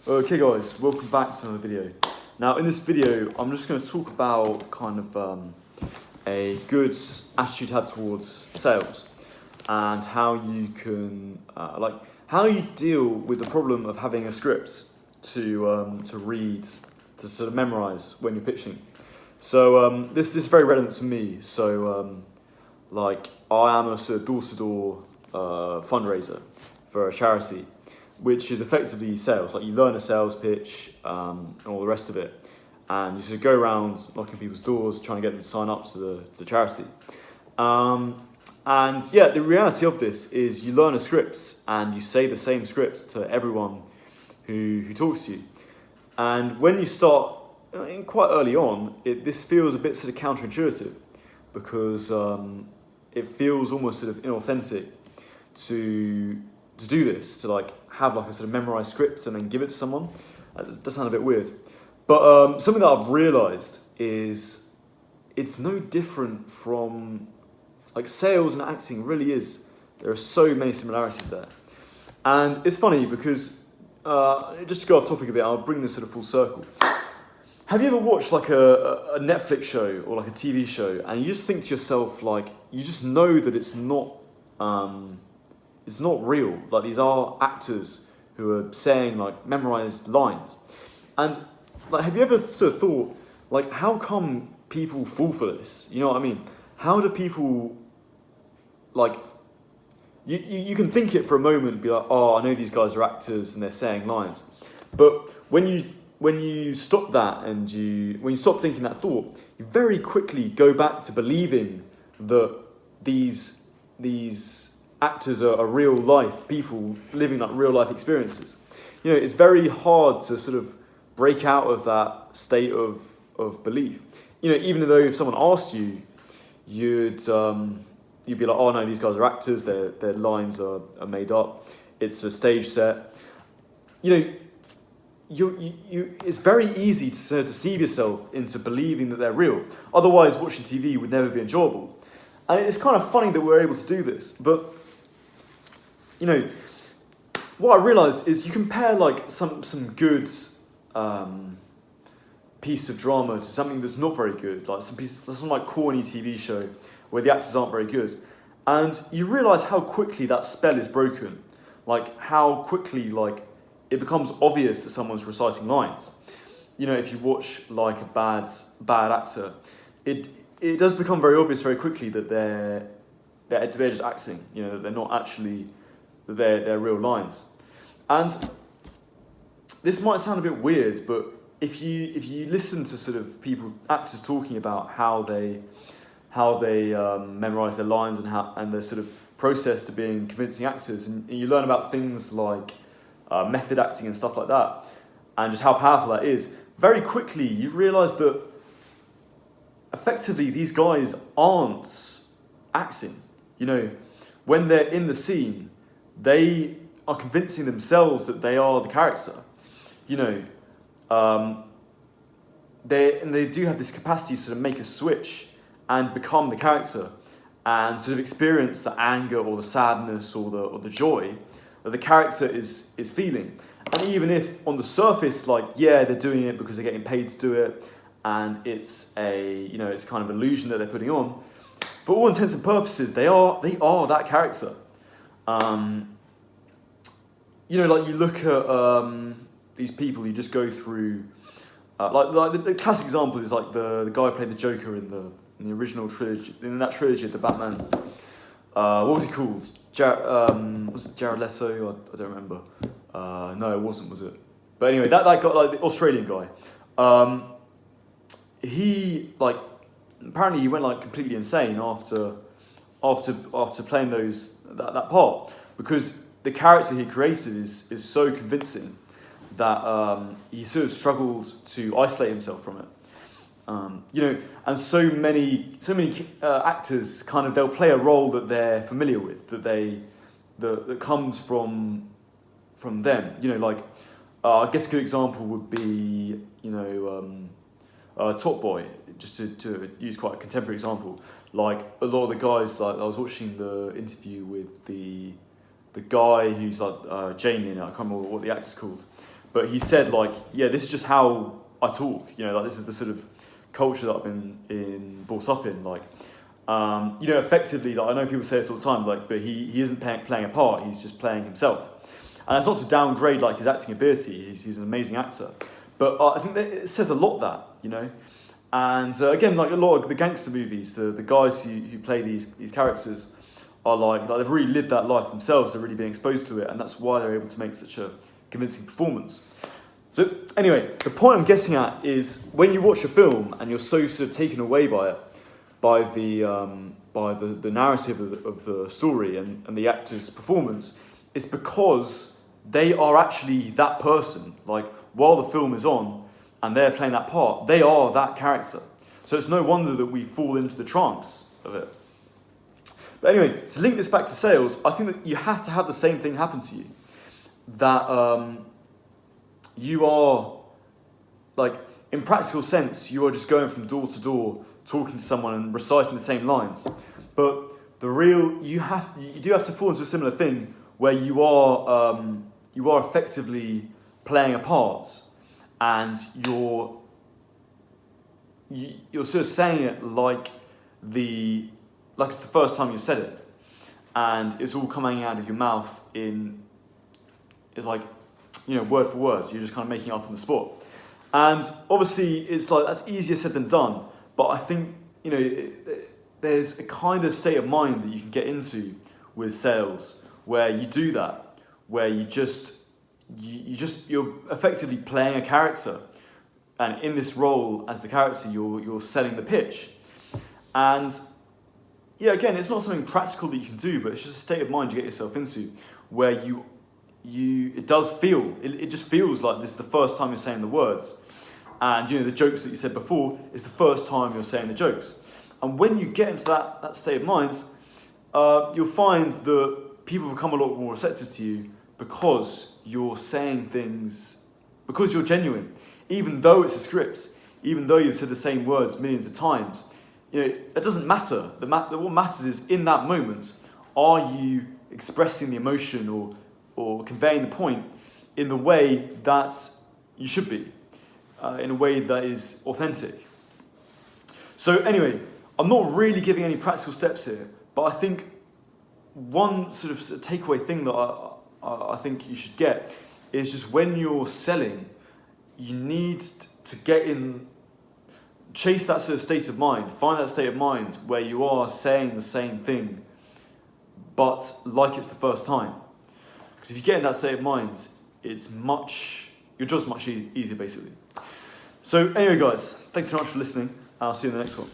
Okay guys, welcome back to another video. Now in this video, I'm just going to talk about kind of a good attitude to have towards sales and how you can, how you deal with the problem of having a script to read, to sort of memorize when you're pitching. So this is very relevant to me. So I am a sort of door-to-door fundraiser for a charity, which is effectively sales. Like you learn a sales pitch and all the rest of it, and you sort of go around knocking people's doors, trying to get them to sign up to the charity. And yeah, the reality of this is you learn a script and you say the same script to everyone who talks to you. And when you start, quite early on, this feels a bit sort of counterintuitive because it feels almost sort of inauthentic to do this, to like have like a sort of memorized script and then give it to someone. It does sound a bit weird. But something that I've realized is it's no different from like sales and acting really is. There are so many similarities there. And it's funny because, just to go off topic a bit, I'll bring this sort of full circle. Have you ever watched like a Netflix show or like a TV show and you just think to yourself, like, you just know that it's not real. Like these are actors who are saying like memorized lines. And like, have you ever sort of thought, like, how come people fall for this? You know what I mean? How do people, like, you can think it for a moment and be like, oh, I know these guys are actors and they're saying lines. But when you stop that and when you stop thinking that thought, you very quickly go back to believing that these actors are real life people living like real life experiences. You know, it's very hard to sort of break out of that state of belief. You know, even though if someone asked you, you'd be like, oh no, these guys are actors, their lines are made up, it's a stage set. You know, it's very easy to sort of deceive yourself into believing that they're real. Otherwise, watching TV would never be enjoyable. And it's kind of funny that we're able to do this, but you know, what I realised is you compare like some good piece of drama to something that's not very good, like some like corny TV show where the actors aren't very good, and you realise how quickly that spell is broken, like how quickly like it becomes obvious that someone's reciting lines. You know, if you watch like a bad actor, it does become very obvious very quickly that they're just acting. You know, that they're not actually they're real lines. And this might sound a bit weird, but if you listen to sort of actors talking about how they memorize their lines and their sort of process to being convincing actors, and you learn about things like method acting and stuff like that, and just how powerful that is, very quickly you realize that effectively these guys aren't acting. You know, when they're in the scene, they are convincing themselves that they are the character. You know, they do have this capacity to sort of make a switch and become the character and sort of experience the anger or the sadness or the joy that the character is feeling. And even if on the surface, like, yeah, they're doing it because they're getting paid to do it, and it's it's kind of illusion that they're putting on, for all intents and purposes, they are that character. You know, like you look at these people, you just go through, like the classic example is like the guy who played the Joker in the original trilogy, in that trilogy of the Batman. What was he called? Was it Jared Leto? I don't remember. No, it wasn't, was it? But anyway, that guy, like the Australian guy, he like apparently he went like completely insane after playing that part, because the character he created is so convincing that he sort of struggled to isolate himself from it. You know, and so many actors kind of, they'll play a role that they're familiar with, that comes from them. You know, like I guess a good example would be, you know, Top Boy, just to use quite a contemporary example. Like a lot of the guys, like I was watching the interview with the guy who's like Jamie, I can't remember what the actor's called, but he said like, yeah, this is just how I talk. You know, like this is the sort of culture that I've been brought up in. Like, you know, effectively, like I know people say this all the time, like, but he isn't playing a part. He's just playing himself. And that's not to downgrade like his acting ability. He's an amazing actor, but I think that it says a lot that, you know. And again, like a lot of the gangster movies, the guys who play these characters are like they've really lived that life themselves. They're really being exposed to it, and that's why they're able to make such a convincing performance. So anyway, the point I'm getting at is when you watch a film and you're so sort of taken away by it, by the narrative of the story and the actor's performance, it's because they are actually that person. Like while the film is on and they're playing that part, they are that character. So it's no wonder that we fall into the trance of it. But anyway, to link this back to sales, I think that you have to have the same thing happen to you. That you are, like, in practical sense, you are just going from door to door, talking to someone and reciting the same lines. But the real, you do have to fall into a similar thing where you are effectively playing a part, and you're sort of saying it like it's the first time you've said it, and it's all coming out of your mouth it's like, you know, word for word. You're just kind of making it up on the spot, and obviously it's like that's easier said than done. But I think, you know, there's a kind of state of mind that you can get into with sales where you do that, where you're effectively playing a character, and in this role as the character, you're selling the pitch, and yeah, again, it's not something practical that you can do, but it's just a state of mind you get yourself into where it just feels like this is the first time you're saying the words. And, you know, the jokes that you said before is the first time you're saying the jokes. And when you get into that state of mind, you'll find that people become a lot more receptive to you because you're saying things, because you're genuine. Even though it's a script, even though you've said the same words millions of times, you know, it doesn't matter. What matters is in that moment, are you expressing the emotion or conveying the point in the way that you should be, in a way that is authentic. So anyway, I'm not really giving any practical steps here, but I think one sort of takeaway thing that I think you should get is just when you're selling, you need to chase that sort of state of mind, find that state of mind where you are saying the same thing, but like it's the first time. Because if you get in that state of mind, your job's much easier, basically. So anyway, guys, thanks so much for listening. I'll see you in the next one.